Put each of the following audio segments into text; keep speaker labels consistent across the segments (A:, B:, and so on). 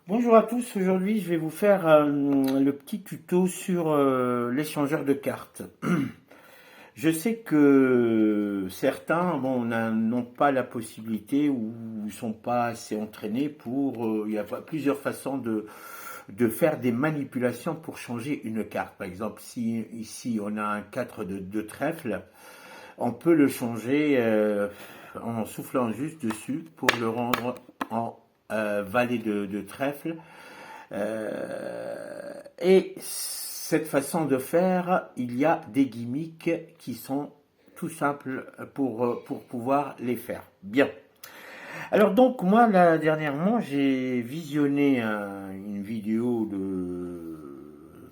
A: Bonjour à tous, aujourd'hui je vais vous faire le petit tuto sur l'échangeur de cartes. Je sais que certains n'ont pas la possibilité ou ne sont pas assez entraînés pour... il y a plusieurs façons de faire des manipulations pour changer une carte. Par exemple, si ici on a un 4 de trèfle, on peut le changer en soufflant juste dessus pour le rendre en valet de trèfle. Et cette façon de faire, il y a des gimmicks qui sont tout simples pour pouvoir les faire. Bien. Alors donc moi dernièrement j'ai visionné une vidéo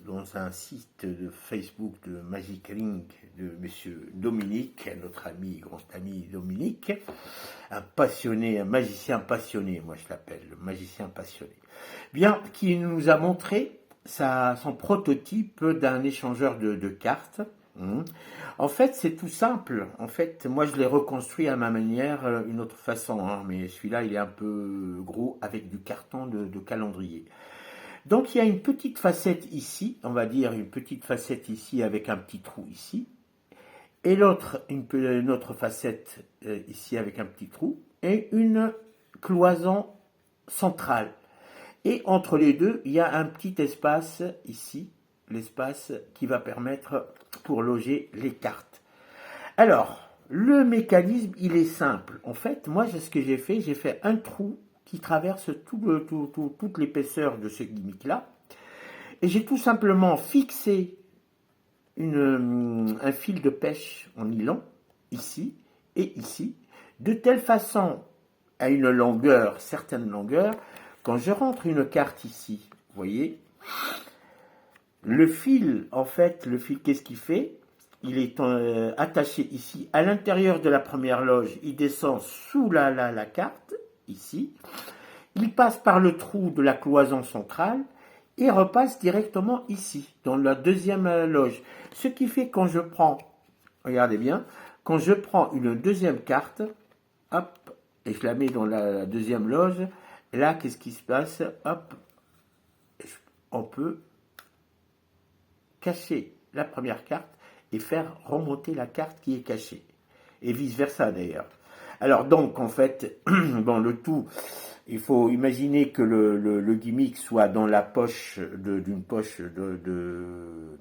A: dans un site de Facebook de Magic Ring de Monsieur Dominique, notre ami, grand ami Dominique, un passionné, un magicien passionné, moi je l'appelle, le magicien passionné. Bien, qui nous a montré son prototype d'un échangeur de cartes. En fait, c'est tout simple. En fait, moi, je l'ai reconstruit à ma manière, une autre façon. Mais celui-là, il est un peu gros avec du carton de calendrier. Donc, il y a une petite facette ici, on va dire une petite facette ici avec un petit trou ici. Et l'autre, une autre facette ici avec un petit trou. Et une cloison centrale. Et entre les deux, il y a un petit espace ici, l'espace qui va permettre pour loger les cartes. Alors, le mécanisme, il est simple. En fait, moi, ce que j'ai fait un trou qui traverse toute l'épaisseur de ce gimmick-là. Et j'ai tout simplement fixé un fil de pêche en nylon, ici et ici, de telle façon, à une longueur, certaine longueur, quand je rentre une carte ici, vous voyez, le fil, en fait, qu'est-ce qu'il fait? Il est attaché ici, à l'intérieur de la première loge, il descend sous la carte, ici, il passe par le trou de la cloison centrale, et repasse directement ici, dans la deuxième loge. Ce qui fait quand je prends, regardez bien, quand je prends une deuxième carte, hop, et je la mets dans la deuxième loge, là, qu'est-ce qui se passe? Hop, on peut cacher la première carte et faire remonter la carte qui est cachée. Et vice-versa d'ailleurs. Alors donc, en fait, bon, le tout, il faut imaginer que le gimmick soit dans la poche d'une poche d'une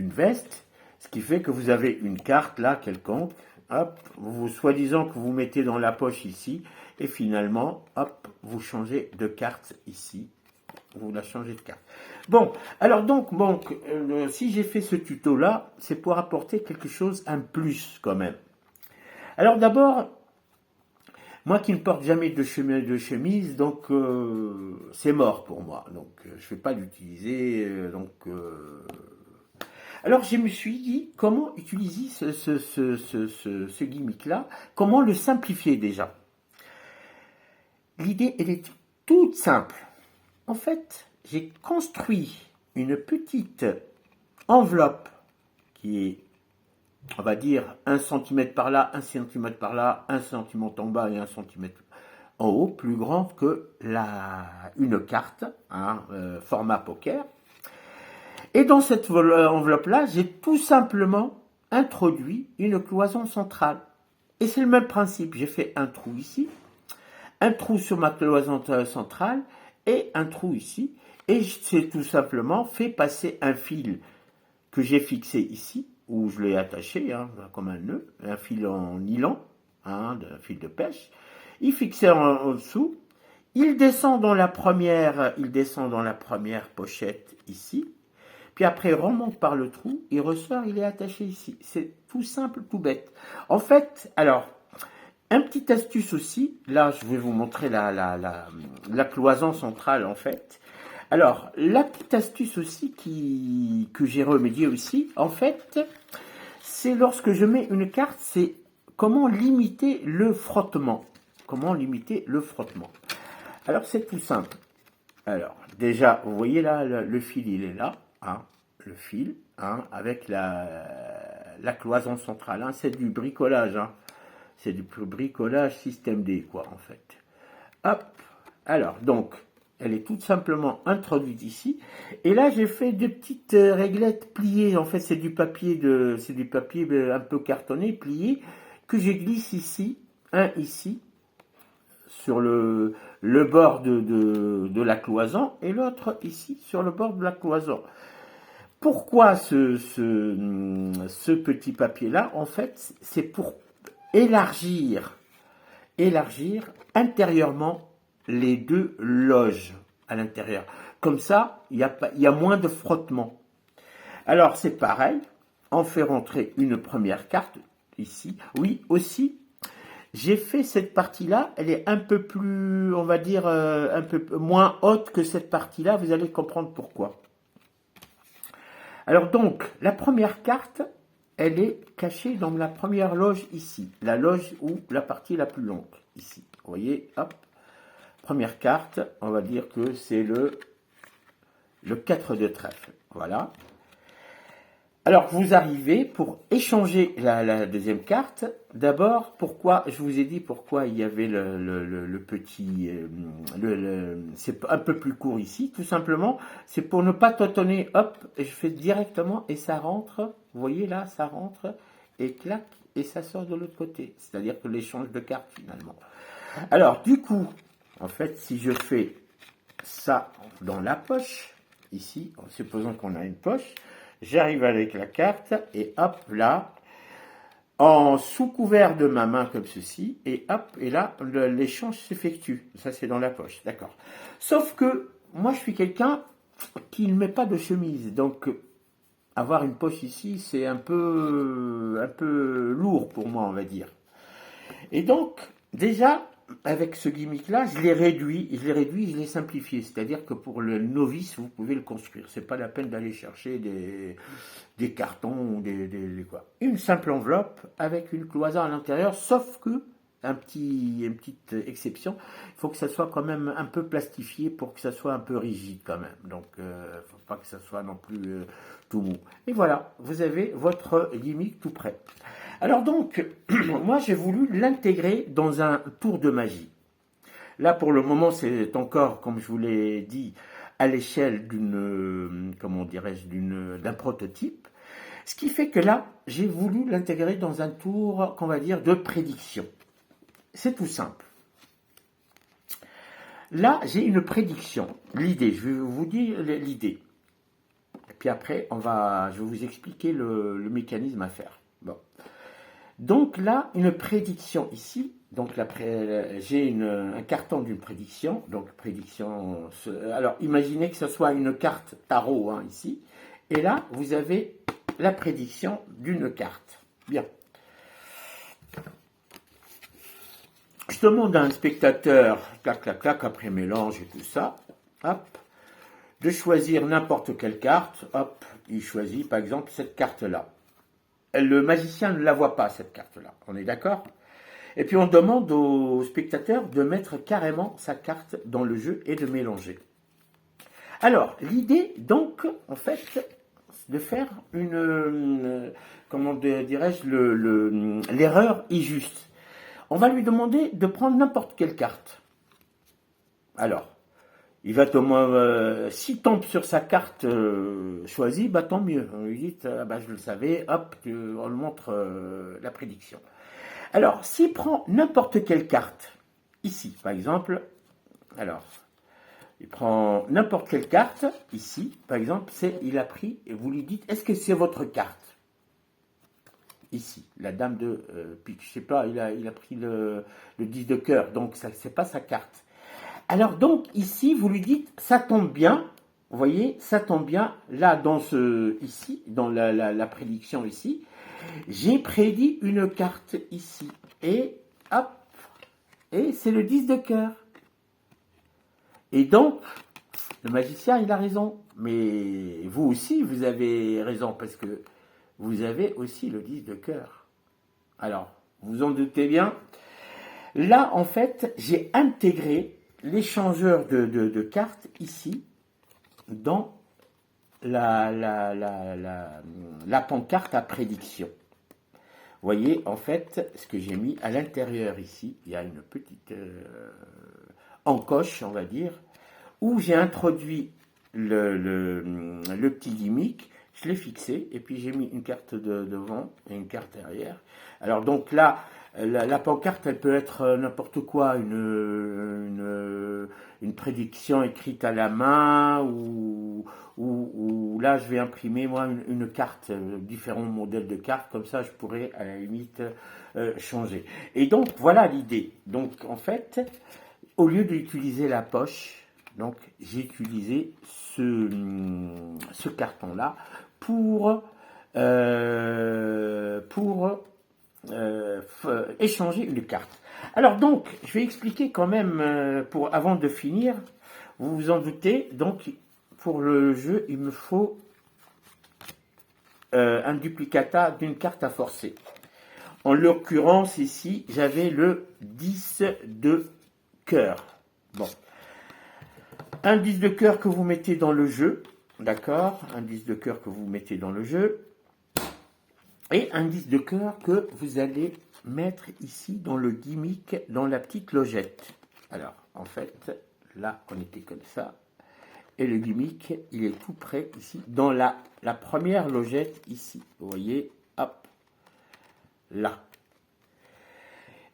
A: veste, ce qui fait que vous avez une carte là quelconque, hop, soi-disant que vous mettez dans la poche ici, et finalement, hop, vous changez de carte ici, vous la changez de carte. Bon, alors donc, si j'ai fait ce tuto là, c'est pour apporter quelque chose, un plus quand même. Alors d'abord, moi qui ne porte jamais de chemise, donc c'est mort pour moi. Donc je ne vais pas l'utiliser. Alors je me suis dit comment utiliser ce gimmick-là, comment le simplifier déjà. L'idée, elle est toute simple. En fait, j'ai construit une petite enveloppe qui est, on va dire, 1 cm par là, 1 cm par là, 1 cm en bas et 1 cm en haut, plus grand que une carte, format poker. Et dans cette enveloppe-là, j'ai tout simplement introduit une cloison centrale. Et c'est le même principe. J'ai fait un trou ici, un trou sur ma cloison centrale et un trou ici. Et j'ai tout simplement fait passer un fil que j'ai fixé ici, où je l'ai attaché comme un nœud, un fil en nylon, un fil de pêche. Il fixait en dessous. Il descend dans la première pochette ici. Puis après, il remonte par le trou, il ressort, il est attaché ici. C'est tout simple, tout bête. En fait, alors, un petit astuce aussi, là je vais vous montrer la cloison centrale en fait. Alors, la petite astuce aussi que j'ai remédié aussi, en fait, c'est lorsque je mets une carte, c'est comment limiter le frottement. Comment limiter le frottement. Alors, c'est tout simple. Alors, déjà, vous voyez là, le fil, il est là, le fil, avec la cloison centrale. C'est du bricolage, c'est du bricolage système D, quoi, en fait. Hop, Alors, donc, elle est tout simplement introduite ici. Et là, j'ai fait deux petites réglettes pliées. En fait, c'est du papier un peu cartonné, plié, que je glisse ici, un ici, sur le bord de la cloison, et l'autre ici, sur le bord de la cloison. Pourquoi ce petit papier-là? En fait, c'est pour élargir intérieurement les deux loges à l'intérieur. Comme ça, il y a moins de frottement. Alors, c'est pareil, on fait rentrer une première carte ici. Oui, aussi, j'ai fait cette partie-là, elle est un peu plus, on va dire, un peu moins haute que cette partie-là, vous allez comprendre pourquoi. Alors donc, la première carte, elle est cachée dans la première loge ici, la loge ou la partie la plus longue, ici. Vous voyez, hop, première carte, on va dire que c'est le 4 de trèfle, voilà. Alors, vous arrivez pour échanger la deuxième carte. D'abord, pourquoi, je vous ai dit pourquoi il y avait le petit, c'est un peu plus court ici, tout simplement, c'est pour ne pas tâtonner, hop, et je fais directement et ça rentre, vous voyez là, ça rentre, et clac, et ça sort de l'autre côté, c'est-à-dire que l'échange de cartes finalement. Alors, du coup, en fait, si je fais ça dans la poche, ici, en supposant qu'on a une poche, j'arrive avec la carte et hop là, en sous couvert de ma main comme ceci, et hop, et là, l'échange s'effectue. Ça, c'est dans la poche, d'accord. Sauf que moi, je suis quelqu'un qui ne met pas de chemise, donc avoir une poche ici, c'est un peu lourd pour moi, on va dire. Et donc, déjà, avec ce gimmick-là, je l'ai réduit, je l'ai simplifié. C'est-à-dire que pour le novice, vous pouvez le construire. C'est pas la peine d'aller chercher des cartons ou des quoi. Une simple enveloppe avec une cloison à l'intérieur, sauf que, une petite exception, il faut que ça soit quand même un peu plastifié pour que ça soit un peu rigide quand même. Donc, faut pas que ça soit non plus tout mou. Et voilà, vous avez votre gimmick tout prêt. Alors donc, moi j'ai voulu l'intégrer dans un tour de magie. Là pour le moment c'est encore, comme je vous l'ai dit, à l'échelle d'un prototype. Ce qui fait que là, j'ai voulu l'intégrer dans un tour, qu'on va dire, de prédiction. C'est tout simple. Là, j'ai une prédiction. L'idée, je vais vous dire l'idée. Et puis après, je vais vous expliquer le mécanisme à faire. Bon. Donc là, une prédiction ici. Donc j'ai un carton d'une prédiction. Donc prédiction. Alors imaginez que ce soit une carte tarot ici. Et là, vous avez la prédiction d'une carte. Bien. Je demande à un spectateur, clac, clac, clac, après mélange et tout ça, hop, de choisir n'importe quelle carte. Hop, il choisit par exemple cette carte-là. Le magicien ne la voit pas, cette carte-là. On est d'accord? Et puis on demande au spectateur de mettre carrément sa carte dans le jeu et de mélanger. Alors, l'idée, donc, en fait, de faire comment dirais-je, l'erreur injuste. On va lui demander de prendre n'importe quelle carte. Alors, il va s'il tombe sur sa carte choisie, bah tant mieux. On lui dit, je le savais, hop, on lui montre la prédiction. Alors, s'il prend n'importe quelle carte, ici, par exemple, alors, il prend n'importe quelle carte, ici, par exemple, il a pris, et vous lui dites, est-ce que c'est votre carte? Ici, la dame de pique, je sais pas, il a pris le 10 de cœur, donc ça, c'est pas sa carte. Alors donc, ici, vous lui dites, ça tombe bien, vous voyez, ça tombe bien, là, dans la prédiction ici, j'ai prédit une carte ici, et hop, et c'est le 10 de cœur. Et donc, le magicien, il a raison, mais vous aussi, vous avez raison, parce que vous avez aussi le 10 de cœur. Alors, vous en doutez bien, là, en fait, j'ai intégré l'échangeur de cartes ici, dans la pancarte à prédiction. Vous voyez, en fait, ce que j'ai mis à l'intérieur ici, il y a une petite encoche, on va dire, où j'ai introduit le petit gimmick, je l'ai fixé, et puis j'ai mis une carte devant et une carte derrière. Alors donc là, la pancarte, elle peut être n'importe quoi, une prédiction écrite à la main, ou là, je vais imprimer, moi, une carte, différents modèles de cartes, comme ça, je pourrais, à la limite, changer. Et donc, voilà l'idée. Donc, en fait, au lieu d'utiliser la poche, donc j'ai utilisé ce carton-là pour échanger une carte. Alors donc, je vais expliquer quand même, avant de finir, vous vous en doutez, donc pour le jeu, il me faut un duplicata d'une carte à forcer. En l'occurrence, ici, j'avais le 10 de cœur. Bon. Un 10 de cœur que vous mettez dans le jeu, d'accord? Un 10 de cœur que vous mettez dans le jeu. Et un 10 de cœur que vous allez mettre ici dans le gimmick, dans la petite logette. Alors, en fait, là, on était comme ça. Et le gimmick, il est tout près ici, dans la première logette ici. Vous voyez, hop, là.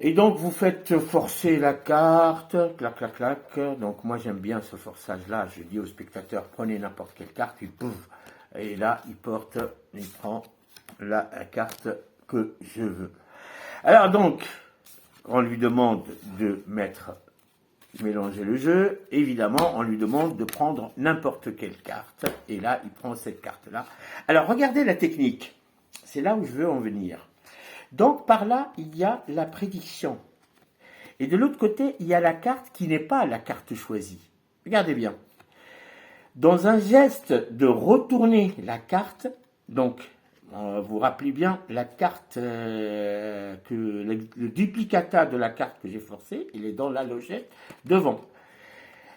A: Et donc, vous faites forcer la carte, clac, clac, clac. Donc, moi, j'aime bien ce forçage-là. Je dis au spectateur, prenez n'importe quelle carte, puis pouf. Et là, il prend la carte que je veux. Alors donc, on lui demande de mélanger le jeu. Évidemment, on lui demande de prendre n'importe quelle carte. Et là, il prend cette carte-là. Alors, regardez la technique. C'est là où je veux en venir. Donc, par là, il y a la prédiction. Et de l'autre côté, il y a la carte qui n'est pas la carte choisie. Regardez bien. Dans un geste de retourner la carte, donc, vous rappelez bien la carte, le duplicata de la carte que j'ai forcé, il est dans la logette devant.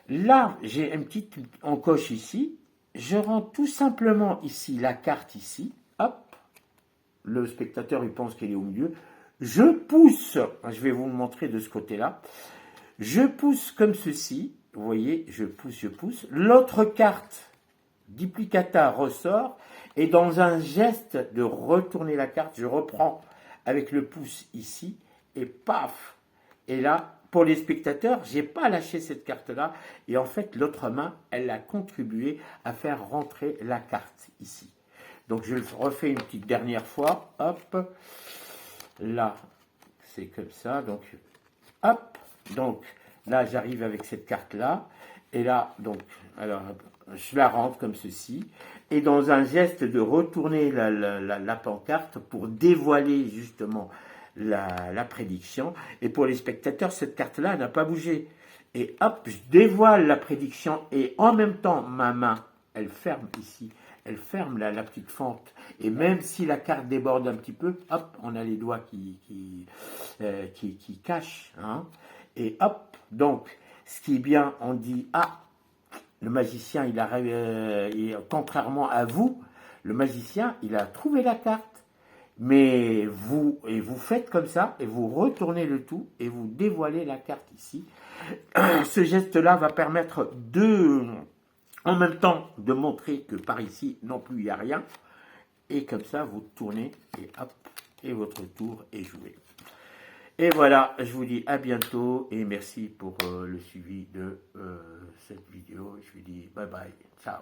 A: Là, j'ai une petite encoche ici. Je rends tout simplement ici la carte ici. Hop. Le spectateur, il pense qu'elle est au milieu. Je pousse. Je vais vous le montrer de ce côté-là. Je pousse comme ceci. Vous voyez, je pousse. L'autre carte, duplicata, ressort. Et dans un geste de retourner la carte, je reprends avec le pouce ici. Et paf. Et là, pour les spectateurs, je n'ai pas lâché cette carte-là. Et en fait, l'autre main, elle a contribué à faire rentrer la carte ici. Donc, je le refais une petite dernière fois. Hop. Là, c'est comme ça. Donc, hop. Donc, là, j'arrive avec cette carte-là. Et là, donc, alors, je la rentre comme ceci. Et dans un geste de retourner la pancarte pour dévoiler justement la prédiction. Et pour les spectateurs, cette carte-là n'a pas bougé. Et hop, je dévoile la prédiction. Et en même temps, ma main, elle ferme ici. Elle ferme la petite fente. Et même si la carte déborde un petit peu, hop, on a les doigts qui cachent. Hein. Et hop, donc, ce qui est bien, on dit, ah, le magicien, contrairement à vous, le magicien, il a trouvé la carte. Mais vous faites comme ça, et vous retournez le tout, et vous dévoilez la carte ici. Ce geste-là va permettre en même temps de montrer que par ici non plus il n'y a rien, et comme ça vous tournez et hop, et votre tour est joué. Et voilà, je vous dis à bientôt et merci pour le suivi de cette vidéo. Je vous dis bye bye, ciao.